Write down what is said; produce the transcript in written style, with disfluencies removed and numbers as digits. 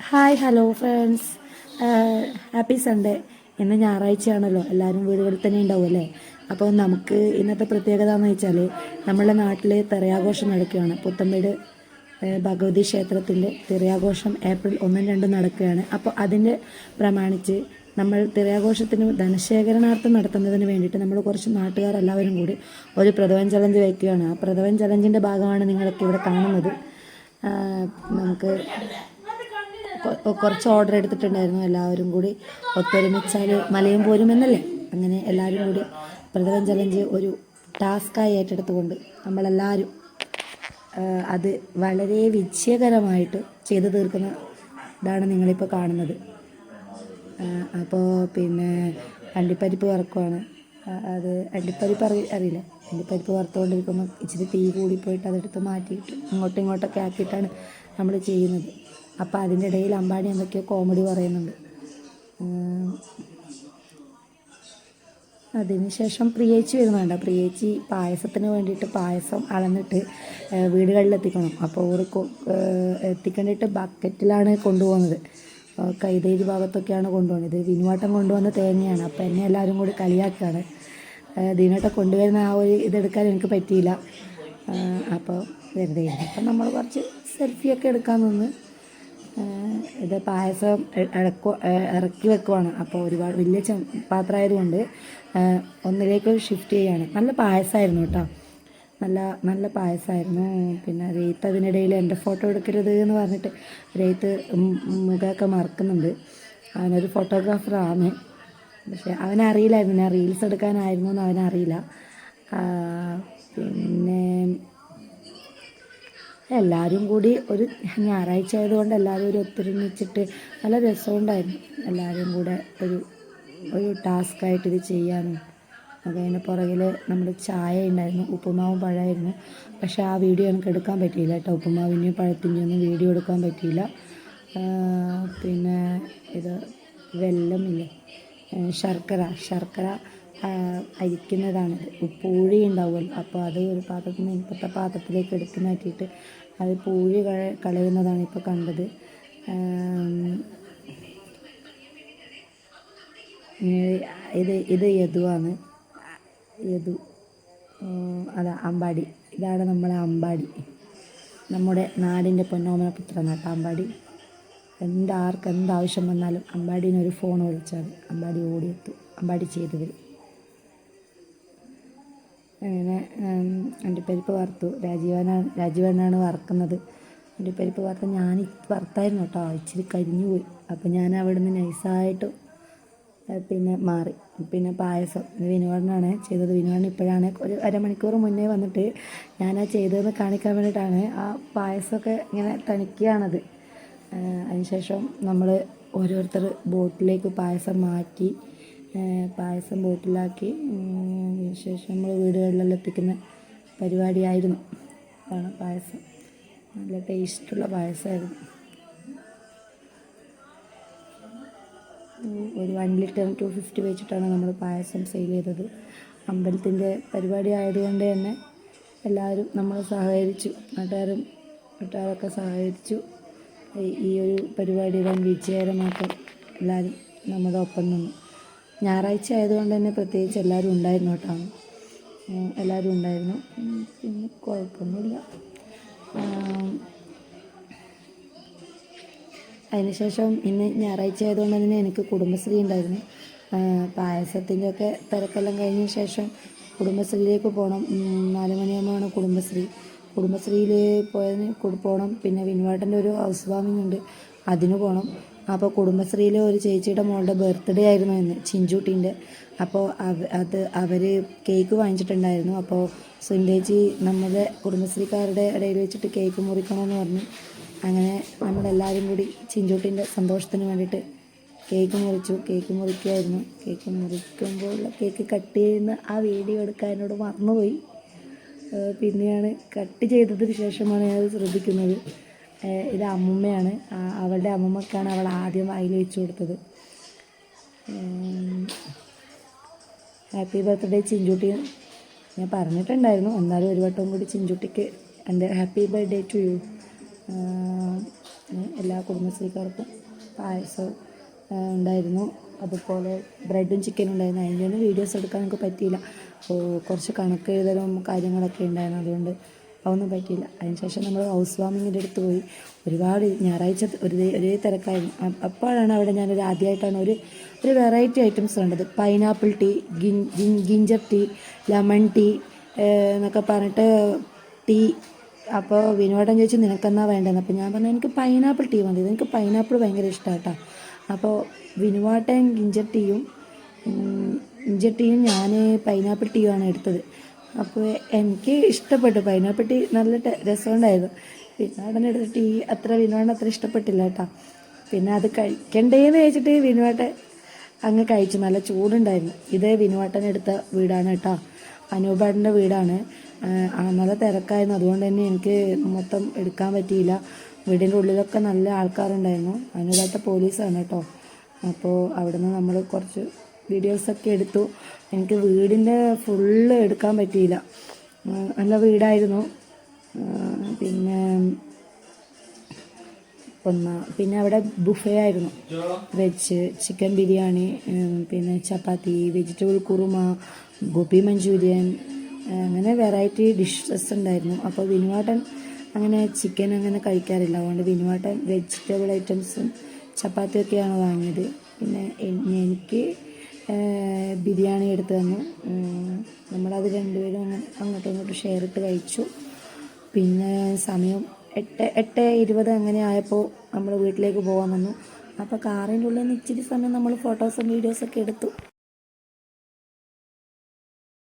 Hi hello friends, happy Sunday. ഇന്ന് ഞായറാഴ്ചയാണല്ലോ, എല്ലാവരും വീടുകളിൽ തന്നെ ഉണ്ടാവും അല്ലേ. അപ്പോൾ നമുക്ക് ഇന്നത്തെ പ്രത്യേകത എന്ന് വെച്ചാൽ നമ്മളുടെ നാട്ടിൽ തെറയാഘോഷം നടക്കുകയാണ്. പുത്തമ്പേട് ഭഗവതി ക്ഷേത്രത്തിൻ്റെ തെറയാഘോഷം ഏപ്രിൽ 1-2 നടക്കുകയാണ്. അപ്പോൾ അതിൻ്റെ പ്രമാണിച്ച് നമ്മൾ തെറയാഘോഷത്തിന് ധനശേഖരണാർത്ഥം നടത്തുന്നതിന് വേണ്ടിയിട്ട് നമ്മൾ കുറച്ച് നാട്ടുകാരെല്ലാവരും കൂടി ഒരു പ്രഥമൻ ചലഞ്ച് വയ്ക്കുകയാണ്. ആ പ്രഥമൻ ചലഞ്ചിൻ്റെ ഭാഗമാണ് നിങ്ങളൊക്കെ ഇവിടെ കാണുന്നത്. നമുക്ക് കുറച്ച് ഓർഡർ എടുത്തിട്ടുണ്ടായിരുന്നു. എല്ലാവരും കൂടി ഒത്തൊരുമിച്ചാൽ മലയും പോരും എന്നല്ലേ. അങ്ങനെ എല്ലാവരും കൂടി പ്രഥമൻ ചലഞ്ച് ഒരു ടാസ്ക്കായി ഏറ്റെടുത്തുകൊണ്ട് നമ്മളെല്ലാവരും അത് വളരെ വിജയകരമായിട്ട് ചെയ്തു തീർക്കുന്ന ഇതാണ് നിങ്ങളിപ്പോൾ കാണുന്നത്. അപ്പോൾ പിന്നെ അണ്ടിപ്പരിപ്പ് വറക്കുവാണ്. അത് അണ്ടിപ്പരിപ്പ് അറിയില്ല. അണ്ടിപ്പരിപ്പ് വറുത്തുകൊണ്ടിരിക്കുമ്പോൾ ഇച്ചിരി തീ കൂടിപ്പോയിട്ട് അതെടുത്ത് മാറ്റിയിട്ട് അങ്ങോട്ടും ഇങ്ങോട്ടൊക്കെ ആക്കിയിട്ടാണ് നമ്മൾ ചെയ്യുന്നത്. അപ്പോൾ അതിൻ്റെ ഇടയിൽ അമ്പാടി എന്തൊക്കെയോ കോമഡി പറയുന്നുണ്ട്. അതിനുശേഷം പ്രിയേച്ചി വരുന്നുണ്ട്. പ്രിയേച്ചി പായസത്തിന് വേണ്ടിയിട്ട് പായസം അളന്നിട്ട് വീടുകളിലെത്തിക്കണം. അപ്പോൾ ഒരു എത്തിക്കേണ്ടിയിട്ട് ബക്കറ്റിലാണ് കൊണ്ടുപോകുന്നത്. കൈതേരി ഭാഗത്തൊക്കെയാണ് കൊണ്ടുപോകുന്നത്. വിനുവാട്ടം കൊണ്ടുവന്ന തേങ്ങയാണ്. അപ്പോൾ എന്നെ എല്ലാവരും കൂടി കളിയാക്കുകയാണ്. ദിനോട്ടം കൊണ്ടുവരുന്ന ആ ഒരു ഇതെടുക്കാൻ എനിക്ക് പറ്റിയില്ല. അപ്പോൾ വെറുതെ അപ്പം നമ്മൾ കുറച്ച് സെൽഫിയൊക്കെ എടുക്കാൻ നിന്ന് ഇത് പായസം ഇറക്കി വെക്കുവാണ്. അപ്പോൾ ഒരുപാട് വലിയ പാത്രമായതുകൊണ്ട് ഒന്നിലേക്ക് ഷിഫ്റ്റ് ചെയ്യുകയാണ്. നല്ല പായസമായിരുന്നു കേട്ടോ, നല്ല പായസമായിരുന്നു. പിന്നെ രേത്ത് അതിനിടയിൽ എൻ്റെ ഫോട്ടോ എടുക്കരുത് എന്ന് പറഞ്ഞിട്ട് രേത്ത് മുഖമൊക്കെ മറക്കുന്നുണ്ട്. അവനൊരു ഫോട്ടോഗ്രാഫറാണ്, പക്ഷെ അവനറിയില്ലായിരുന്നു ഞാൻ റീൽസ് എടുക്കാനായിരുന്നു എന്ന് അവനറിയില്ല. പിന്നെ എല്ലാവരും കൂടി ഒരു ഞായറാഴ്ച ആയതുകൊണ്ട് എല്ലാവരും ഒരു ഒത്തൊരുമിച്ചിട്ട് നല്ല രസമുണ്ടായിരുന്നു. എല്ലാവരും കൂടെ ഒരു ടാസ്ക്കായിട്ട് ഇത് ചെയ്യാനും. അതിന് പുറകിൽ നമ്മുടെ ചായ ഉണ്ടായിരുന്നു, ഉപ്പുമാവും പഴമായിരുന്നു. പക്ഷേ ആ വീഡിയോ എനിക്ക് എടുക്കാൻ പറ്റിയില്ല കേട്ടോ. ഉപ്പുമാവിൻ്റെയും പഴത്തിൻ്റെയും ഒന്നും വീഡിയോ എടുക്കാൻ പറ്റിയില്ല. പിന്നെ ഇത് വെല്ലമില്ലേ, ശർക്കര അരിക്കുന്നതാണിത്. പൂഴി ഉണ്ടാവുമല്ലോ, അപ്പോൾ അത് ഒരു പാത്രത്തിൽ നിന്ന് ഇപ്പോഴത്തെ പാത്രത്തിലേക്ക് എടുത്ത് മാറ്റിയിട്ട് അത് പൂഴി കളയുന്നതാണ് ഇപ്പോൾ കണ്ടത്. ഇത് യദുവാണ്. അതാ അമ്പാടി. ഇതാണ് നമ്മളെ അമ്പാടി, നമ്മുടെ നാടിൻ്റെ പൊന്നോമന പുത്രനാട്ട അമ്പാടി. ആർക്ക് എന്താവശ്യം വന്നാലും അമ്പാടീനൊരു ഫോൺ വിളിച്ചാൽ അമ്പാടി ഓടിയെത്തും. അമ്പാടി ചെയ്തു തരും. അങ്ങനെ അണ്ടിപ്പരിപ്പ് വറുത്തു. രാജീവനാണ് വറക്കുന്നത്. അണ്ടിപ്പരിപ്പ് വറുത്ത് ഞാൻ വറുത്തായിരുന്നു കേട്ടോ, ഇച്ചിരി കരിഞ്ഞു പോയി. അപ്പോൾ ഞാൻ അവിടെ നിന്ന് നൈസായിട്ട് പിന്നെ മാറി. പിന്നെ പായസം വിനുവാടനാണ് ചെയ്തത്. വിനുവാടൻ ഇപ്പോഴാണ് ഒരു അരമണിക്കൂർ മുന്നേ വന്നിട്ട് ഞാനാ ചെയ്തതെന്ന് കാണിക്കാൻ വേണ്ടിയിട്ടാണ്. ആ പായസമൊക്കെ ഇങ്ങനെ തണിക്കുകയാണത്. അതിനുശേഷം നമ്മൾ ഓരോരുത്തർ ബോട്ടിലേക്ക് പായസം മാറ്റി പായസം ബോട്ടിലാക്കി ശേഷം നമ്മൾ വീടുകളിലെല്ലാം എത്തിക്കുന്ന പരിപാടിയായിരുന്നു. അതാണ് പായസം. നല്ല ടേസ്റ്റുള്ള പായസമായിരുന്നു. ഒരു 1 ലിറ്റർ 250 വെച്ചിട്ടാണ് നമ്മൾ പായസം സെയിൽ ചെയ്തത്. അമ്പലത്തിൻ്റെ പരിപാടി ആയതുകൊണ്ട് തന്നെ എല്ലാവരും നമ്മൾ സഹകരിച്ചു. നാട്ടുകാരൊക്കെ സഹകരിച്ചു. ഈ ഒരു പരിപാടി വൻ വിജയകരമാക്കാൻ എല്ലാവരും നമ്മുടെ ഒപ്പം നിന്നു. ഞായറാഴ്ച ആയതുകൊണ്ട് തന്നെ പ്രത്യേകിച്ച് എല്ലാവരും ഉണ്ടായിരുന്നു കേട്ടോ. എല്ലാവരും ഉണ്ടായിരുന്നു. പിന്നെ കുഴപ്പമൊന്നുമില്ല. അതിനുശേഷം ഇന്ന് ഞായറാഴ്ച ആയതുകൊണ്ട് തന്നെ എനിക്ക് കുടുംബശ്രീ ഉണ്ടായിരുന്നു. പായസത്തിൻ്റെ ഒക്കെ തിരക്കെല്ലാം കഴിഞ്ഞ ശേഷം കുടുംബശ്രീയിലേക്ക് പോകണം. 4 മണിയാകുമ്പോഴാണ് കുടുംബശ്രീയിൽ പോകണം. പിന്നെ വിനുവാട്ടൻ്റെ ഒരു ഹൗസ് വാമിംഗ് ഉണ്ട്, അതിന് പോകണം. അപ്പോൾ കുടുംബശ്രീയിലെ ഒരു ചേച്ചിയുടെ മോളുടെ ബർത്ത്ഡേ ആയിരുന്നു ഇന്ന്, ചിഞ്ചുട്ടീൻ്റെ. അപ്പോൾ അവർ കേക്ക് വാങ്ങിച്ചിട്ടുണ്ടായിരുന്നു. അപ്പോൾ സുന്ദേച്ചി നമ്മുടെ കുടുംബശ്രീക്കാരുടെ ഇടയിൽ വെച്ചിട്ട് കേക്ക് മുറിക്കണമെന്ന് പറഞ്ഞു. അങ്ങനെ നമ്മളെല്ലാവരും കൂടി ചിഞ്ചുട്ടീൻ്റെ സന്തോഷത്തിന് വേണ്ടിയിട്ട് കേക്ക് മുറിക്കുമായിരുന്നു. കേക്ക് മുറിക്കുമ്പോൾ കേക്ക് കട്ട് ചെയ്യുന്ന ആ വീഡിയോ എടുക്കാൻ എന്നോട് മറന്നുപോയി. പിന്നെയാണ് കട്ട് ചെയ്തതിന് ശേഷമാണ് ഞാനത് ശ്രദ്ധിക്കുന്നത്. ഇത് അമ്മുമ്മയാണ്. അവളുടെ അമ്മുമ്മക്കാണ് അവൾ ആദ്യം വായിൽ വെച്ച് കൊടുത്തത്. ഹാപ്പി ബർത്ത്ഡേ ചിഞ്ചുട്ടി ഞാൻ പറഞ്ഞിട്ടുണ്ടായിരുന്നു. എന്നാലും ഒരു വട്ടം കൂടി ചിഞ്ചുട്ടിക്ക് എൻ്റെ ഹാപ്പി ബർത്ത്ഡേ ടു യു എല്ലാ കുടുംബശ്രീക്കാർക്കും പായസം ഉണ്ടായിരുന്നു. അതുപോലെ ബ്രെഡും ചിക്കനും ഉണ്ടായിരുന്നു. അതിൻ്റെ ഒന്നും വീഡിയോസ് എടുക്കാൻ നമുക്ക് പറ്റിയില്ല. അപ്പോൾ കുറച്ച് കണക്ക് എഴുതലും കാര്യങ്ങളൊക്കെ ഉണ്ടായിരുന്നു, അതുകൊണ്ട് അതൊന്നും പറ്റിയില്ല. അതിനുശേഷം നമ്മൾ ഹൗസ് വാമിങ്ങിൻ്റെ അടുത്ത് പോയി. ഒരുപാട് ഞായറാഴ്ച ഒരേ തിരക്കായിരുന്നു. അപ്പോഴാണ് അവിടെ ഞാനൊരു ആദ്യമായിട്ടാണ് ഒരു വെറൈറ്റി ഐറ്റംസ് കണ്ടത്. Pineapple tea, ginger tea, lemon tea എന്നൊക്കെ പറഞ്ഞിട്ട് ടീ. അപ്പോൾ വിനോദം ചോദിച്ചു നിനക്കെന്നാ വേണ്ടതെന്ന്. അപ്പോൾ ഞാൻ പറഞ്ഞു എനിക്ക് പൈനാപ്പിൾ ടീ മതി, എനിക്ക് പൈനാപ്പിൾ ഭയങ്കര ഇഷ്ടമാണ് കേട്ടോ. അപ്പോൾ വിനുവാട്ടൻ ഗിഞ്ചർ ടീയും ഞാൻ പൈനാപ്പിൾ ടീയുമാണ് എടുത്തത്. അപ്പോൾ എനിക്ക് ഇഷ്ടപ്പെട്ടു, പൈനാപ്പിൾ ടീ നല്ല രസമുണ്ടായിരുന്നു. വിനുവാട്ടൻ എടുത്ത ടീ വിനുവാട്ടൻ അത്ര ഇഷ്ടപ്പെട്ടില്ല കേട്ടോ. പിന്നെ അത് കഴിക്കണ്ടേന്ന് വെച്ചിട്ട് വിനുവാട്ടൻ അങ്ങ് കഴിച്ചു. നല്ല ചൂടുണ്ടായിരുന്നു. ഇത് വിനുവാട്ടൻ എടുത്ത വീടാണ് കേട്ടോ, അനൂപേട്ടൻ്റെ വീടാണ്. നല്ല തിരക്കായിരുന്നു, അതുകൊണ്ട് തന്നെ എനിക്ക് മൊത്തം എടുക്കാൻ പറ്റിയില്ല. വീടിൻ്റെ ഉള്ളിലൊക്കെ നല്ല ആൾക്കാരുണ്ടായിരുന്നു. അനൂപേട്ട പോലീസാണ് കേട്ടോ. അപ്പോൾ അവിടെ നിന്ന് നമ്മൾ കുറച്ച് വീഡിയോസൊക്കെ എടുത്തു. എനിക്ക് വീടിൻ്റെ ഫുള്ള് എടുക്കാൻ പറ്റിയില്ല, നല്ല വീടായിരുന്നു. പിന്നെ അവിടെ ബുഫേ ആയിരുന്നു. വെജ് ചിക്കൻ ബിരിയാണി, പിന്നെ ചപ്പാത്തി, വെജിറ്റബിൾ കുറുമ, ഗോപി മഞ്ചൂരിയൻ, അങ്ങനെ വെറൈറ്റി ഡിഷസ് ഉണ്ടായിരുന്നു. അപ്പോൾ വിനുവാട്ടൻ അങ്ങനെ ചിക്കൻ അങ്ങനെ കഴിക്കാറില്ല, അതുകൊണ്ട് വിനുവാട്ടൻ വെജിറ്റബിൾ ഐറ്റംസും ചപ്പാത്തിയൊക്കെയാണ് വാങ്ങിയത്. പിന്നെ എനിക്ക് ബിരിയാണി എടുത്ത് തന്നു. നമ്മളത് രണ്ടുപേരും അങ്ങോട്ടും ഇങ്ങോട്ടും ഷെയർ ഇട്ട് കഴിച്ചു. പിന്നെ സമയം 8:20 അങ്ങനെ ആയപ്പോൾ നമ്മൾ വീട്ടിലേക്ക് പോകാൻ വന്നു. അപ്പോൾ കാറിൻ്റെ ഉള്ളിൽ നിന്ന് ഇച്ചിരി സമയം നമ്മൾ ഫോട്ടോസും വീഡിയോസൊക്കെ എടുത്തു.